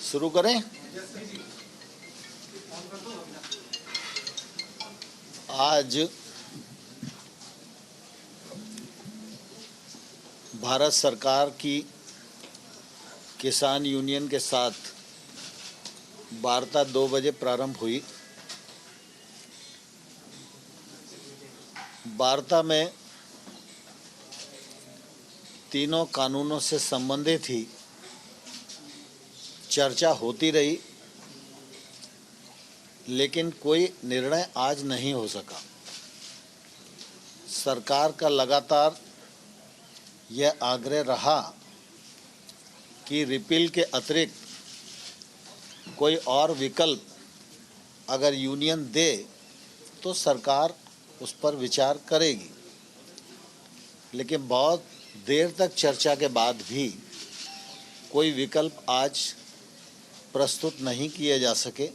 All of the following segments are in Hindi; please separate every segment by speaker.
Speaker 1: शुरू करें। आज भारत सरकार की किसान यूनियन के साथ वार्ता 2 बजे प्रारंभ हुई। वार्ता में तीनों कानूनों से संबंधित ही चर्चा होती रही, लेकिन कोई निर्णय आज नहीं हो सका। सरकार का लगातार यह आग्रह रहा कि रिपील के अतिरिक्त कोई और विकल्प अगर यूनियन दे तो सरकार उस पर विचार करेगी, लेकिन बहुत देर तक चर्चा के बाद भी कोई विकल्प आज प्रस्तुत नहीं किए जा सके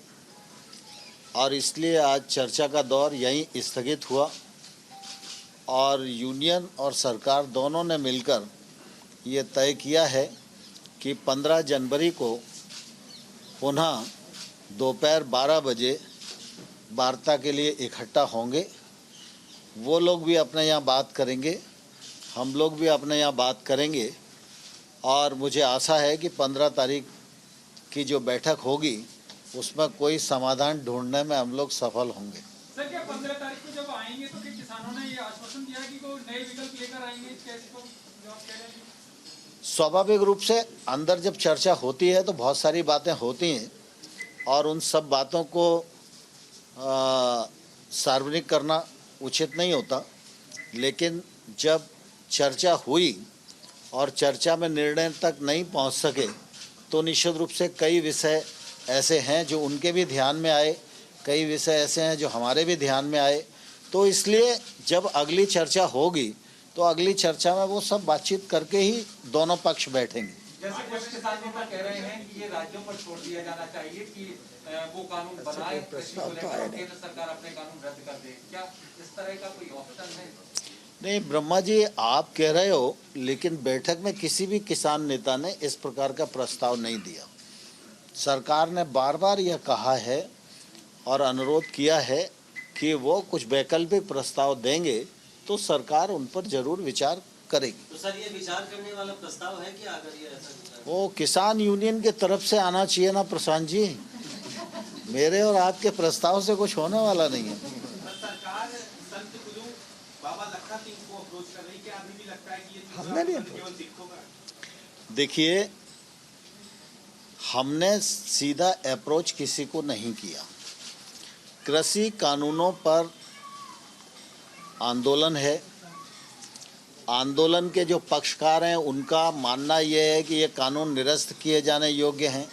Speaker 1: और इसलिए आज चर्चा का दौर यहीं स्थगित हुआ और यूनियन और सरकार दोनों ने मिलकर ये तय किया है कि 15 जनवरी को पुनः दोपहर 12 बजे वार्ता के लिए इकट्ठा होंगे। वो लोग भी अपने यहाँ बात करेंगे, हम लोग भी अपने यहाँ बात करेंगे और मुझे आशा है कि 15 तारीख की जो बैठक होगी उसमें कोई समाधान ढूंढने में हम लोग सफल होंगे।
Speaker 2: सर, क्या 15 तारीख को जब आएंगे तो क्या किसानों ने ये आश्वासन दिया कि कोई नए विकल्प लेकर आएंगे? कैसे जो आप कह रहे हैं?
Speaker 1: स्वाभाविक रूप से अंदर जब चर्चा होती है तो बहुत सारी बातें होती हैं और उन सब बातों को सार्वजनिक करना उचित नहीं होता, लेकिन जब चर्चा हुई और चर्चा में निर्णय तक नहीं पहुंच सके तो निश्चित रूप से कई विषय ऐसे हैं जो उनके भी ध्यान में आए, कई विषय ऐसे हैं जो हमारे भी ध्यान में आए। तो इसलिए जब अगली चर्चा होगी तो अगली चर्चा में वो सब बातचीत करके ही दोनों पक्ष बैठेंगे।
Speaker 3: जैसे कुछ किसान नेता कह रहे हैं कि ये राज्यों पर छोड़ दिया जाना चाहिए कि वो कानून बनाए, कृषि को लेकर केंद्र सरकार अपने कानून रद्द कर दे। क्या इस तरह का कोई ऑप्शन है?
Speaker 1: नहीं ब्रह्मा जी, आप कह रहे हो, लेकिन बैठक में किसी भी किसान नेता ने इस प्रकार का प्रस्ताव नहीं दिया। सरकार ने बार बार यह कहा है और अनुरोध किया है कि वो कुछ वैकल्पिक प्रस्ताव देंगे तो सरकार उन पर जरूर विचार करेगी।
Speaker 4: तो सर, ये विचार करने वाला प्रस्ताव है कि अगर ये ऐसा विचार
Speaker 1: वो किसान यूनियन के तरफ से आना चाहिए ना प्रशांत जी, मेरे और आपके प्रस्ताव से कुछ होने वाला नहीं है।
Speaker 3: सरकार संत गुरु बाबा लखा सिंह को अप्रोच कर रही है, क्या अभी भी लगता है कि ये
Speaker 1: हमने भी
Speaker 3: केवल सिखों का?
Speaker 1: देखिए, हमने सीधा अप्रोच किसी को नहीं किया। कृषि कानूनों पर आंदोलन है, आंदोलन के जो पक्षकार हैं उनका मानना यह है कि ये कानून निरस्त किए जाने योग्य हैं।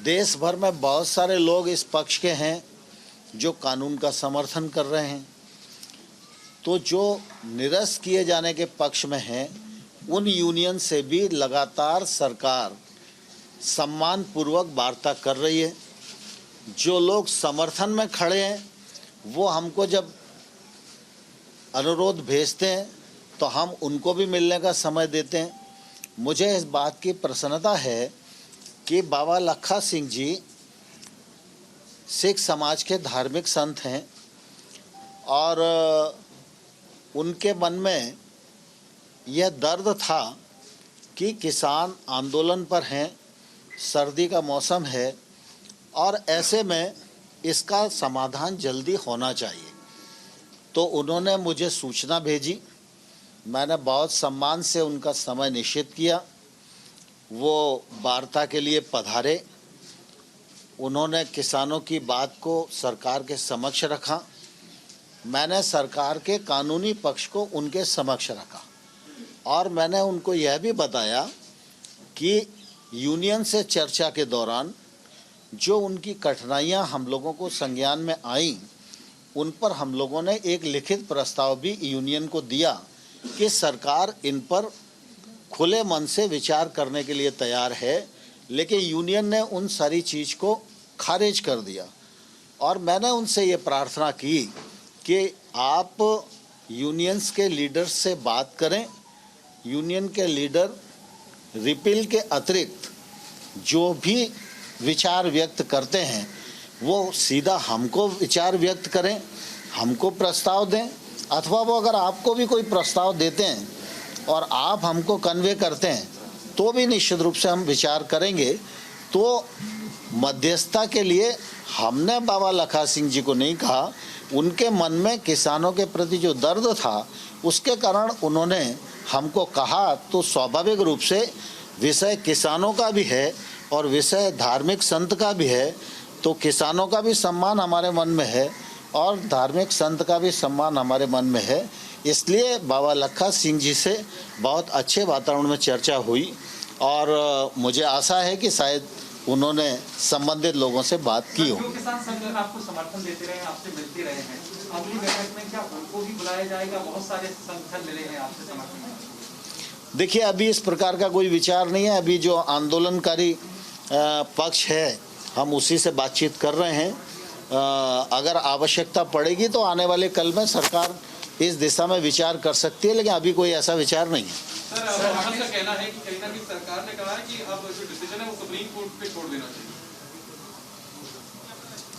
Speaker 1: देश भर में बहुत सारे लोग इस पक्ष के हैं जो कानून का समर्थन कर रहे हैं। तो जो निरस्त किए जाने के पक्ष में हैं उन यूनियन से भी लगातार सरकार सम्मानपूर्वक वार्ता कर रही है। जो लोग समर्थन में खड़े हैं वो हमको जब अनुरोध भेजते हैं तो हम उनको भी मिलने का समय देते हैं। मुझे इस बात की प्रसन्नता है कि बाबा लखा सिंह जी सिख समाज के धार्मिक संत हैं और उनके मन में यह दर्द था कि किसान आंदोलन पर हैं, सर्दी का मौसम है और ऐसे में इसका समाधान जल्दी होना चाहिए। तो उन्होंने मुझे सूचना भेजी, मैंने बहुत सम्मान से उनका समय निश्चित किया। वो वार्ता के लिए पधारे, उन्होंने किसानों की बात को सरकार के समक्ष रखा, मैंने सरकार के कानूनी पक्ष को उनके समक्ष रखा और मैंने उनको यह भी बताया कि यूनियन से चर्चा के दौरान जो उनकी कठिनाइयां हम लोगों को संज्ञान में आईं उन पर हम लोगों ने एक लिखित प्रस्ताव भी यूनियन को दिया कि सरकार इन पर खुले मन से विचार करने के लिए तैयार है, लेकिन यूनियन ने उन सारी चीज़ को खारिज कर दिया। और मैंने उनसे ये प्रार्थना की कि आप यूनियंस के लीडर्स से बात करें, यूनियन के लीडर रिपील के अतिरिक्त जो भी विचार व्यक्त करते हैं वो सीधा हमको विचार व्यक्त करें, हमको प्रस्ताव दें, अथवा वो अगर आपको भी कोई प्रस्ताव देते हैं और आप हमको कन्वे करते हैं तो भी निश्चित रूप से हम विचार करेंगे। तो मध्यस्थता के लिए हमने बाबा लखा सिंह जी को नहीं कहा, उनके मन में किसानों के प्रति जो दर्द था उसके कारण उन्होंने हमको कहा। तो स्वाभाविक रूप से विषय किसानों का भी है और विषय धार्मिक संत का भी है, तो किसानों का भी सम्मान हमारे मन में है और धार्मिक संत का भी सम्मान हमारे मन में है। इसलिए बाबा लखा सिंह जी से बहुत अच्छे वातावरण में चर्चा हुई और मुझे आशा है कि शायद उन्होंने संबंधित लोगों से बात की हो।
Speaker 3: जो किसान संगठन आपको समर्थन देते रहे, आपसे मिलते रहे हैं, अगली बैठक में क्या उनको भी बुलाया जाएगा? बहुत सारे संगठन मिले हैं आपसे समर्थन।
Speaker 1: देखिए, अभी इस प्रकार का कोई विचार नहीं है। अभी जो आंदोलनकारी पक्ष है हम उसी से बातचीत कर रहे हैं। अगर आवश्यकता पड़ेगी तो आने वाले कल में सरकार इस दिशा में विचार कर सकती है, लेकिन अभी कोई ऐसा विचार नहीं है।
Speaker 5: सर, राहुल का कहना है कि कहीं ना कहीं सरकार ने कहा है कि अब जो डिसीजन है वो सुप्रीम कोर्ट पे छोड़ देना चाहिए।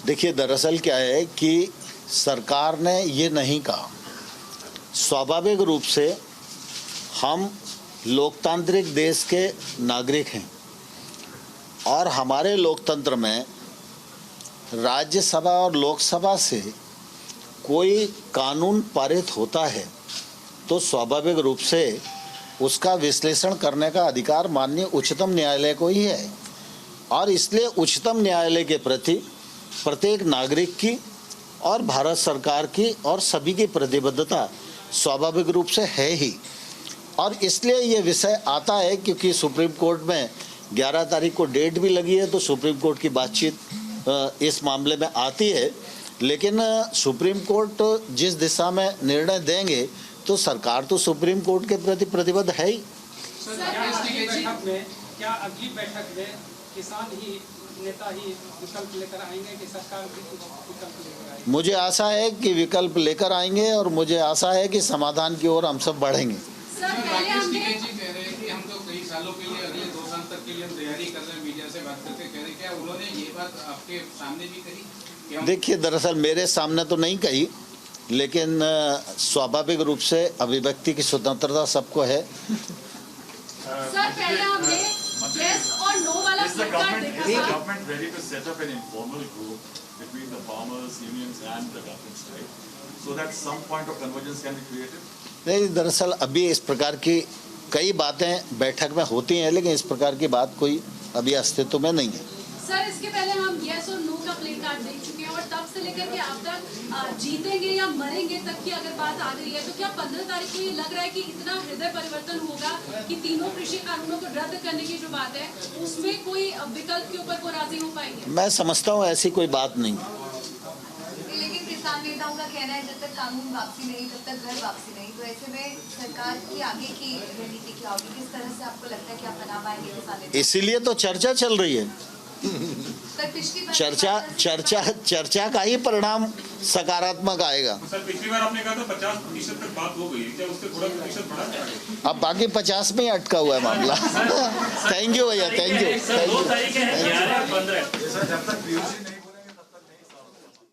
Speaker 1: देखिए, दरअसल क्या है कि सरकार ने ये नहीं कहा। स्वाभाविक रूप से हम लोकतांत्रिक देश के नागरिक हैं और हमारे लोकतंत्र में राज्यसभा और लोकसभा से कोई कानून पारित होता है तो स्वाभाविक रूप से उसका विश्लेषण करने का अधिकार माननीय उच्चतम न्यायालय को ही है और इसलिए उच्चतम न्यायालय के प्रति प्रत्येक नागरिक की और भारत सरकार की और सभी की प्रतिबद्धता स्वाभाविक रूप से है ही। और इसलिए ये विषय आता है क्योंकि सुप्रीम कोर्ट में 11 तारीख को डेट भी लगी है, तो सुप्रीम कोर्ट की बातचीत इस मामले में आती है। लेकिन सुप्रीम कोर्ट जिस दिशा में निर्णय देंगे तो सरकार तो सुप्रीम कोर्ट के प्रति प्रतिबद्ध है ही।
Speaker 2: क्या अगली बैठक में किसान ही नेता ही विकल्प लेकर आएंगे कि सरकार भी विकल्प लेकर आएगी?
Speaker 1: मुझे आशा है कि विकल्प लेकर आएंगे और मुझे आशा है कि समाधान की ओर हम सब बढ़ेंगे।
Speaker 5: राकेश टिकैत जी कह रहे हैं कि हम तो कई सालों के लिए अगले 2 साल तक के लिए हम तैयारी कर रहे हैं, मीडिया से बात करके कह रहे हैं, क्या उन्होंने ये बात आपके सामने भी कही?
Speaker 1: देखिए, दरअसल मेरे सामने तो नहीं कही, लेकिन स्वाभाविक रूप से अभिव्यक्ति की स्वतंत्रता सबको है।
Speaker 6: सर, पहले हमने yes और no वाला सरकार देखा था।
Speaker 7: Government ready to set up an informal group between the farmers, unions and the government side, so that some point of convergence can be created?
Speaker 1: नहीं, दरअसल अभी इस प्रकार की कई बातें बैठक में होती हैं, लेकिन इस प्रकार की बात कोई अभी अस्तित्व में नहीं है।
Speaker 6: सर, इसके पहले हम yes और no का प्ले कार्ड देख चुके हैं और तब से लेकर के अब तक जीतेंगे या मरेंगे तक की अगर बात आ गई है तो क्या 15 तारीख को ये लग रहा है कि इतना हृदय परिवर्तन होगा कि तीनों कृषि कानूनों को रद्द करने की जो बात है उसमें कोई विकल्प के ऊपर वो राजी हो पाएंगे?
Speaker 1: मैं समझता हूँ ऐसी कोई बात नहीं।
Speaker 8: लेकिन किसान नेताओं का कहना है जब तक कानून वापसी नहीं तब तक घर वापसी नहीं, तो ऐसे में सरकार की आगे की रणनीति क्या होगी? किस तरह से आपको लगता है कि आप बना पाएंगे किसान नेता?
Speaker 1: इसीलिए तो चर्चा चल रही है। चर्चा का ही परिणाम सकारात्मक आएगा।
Speaker 5: सर, पिछली बार आपने कहा था 50% तक बात हो गई, क्या उससे थोड़ा प्रतिशत बढ़ा?
Speaker 1: अब बाकी 50 में ही अटका हुआ है मामला। थैंक यू भैया, थैंक यू।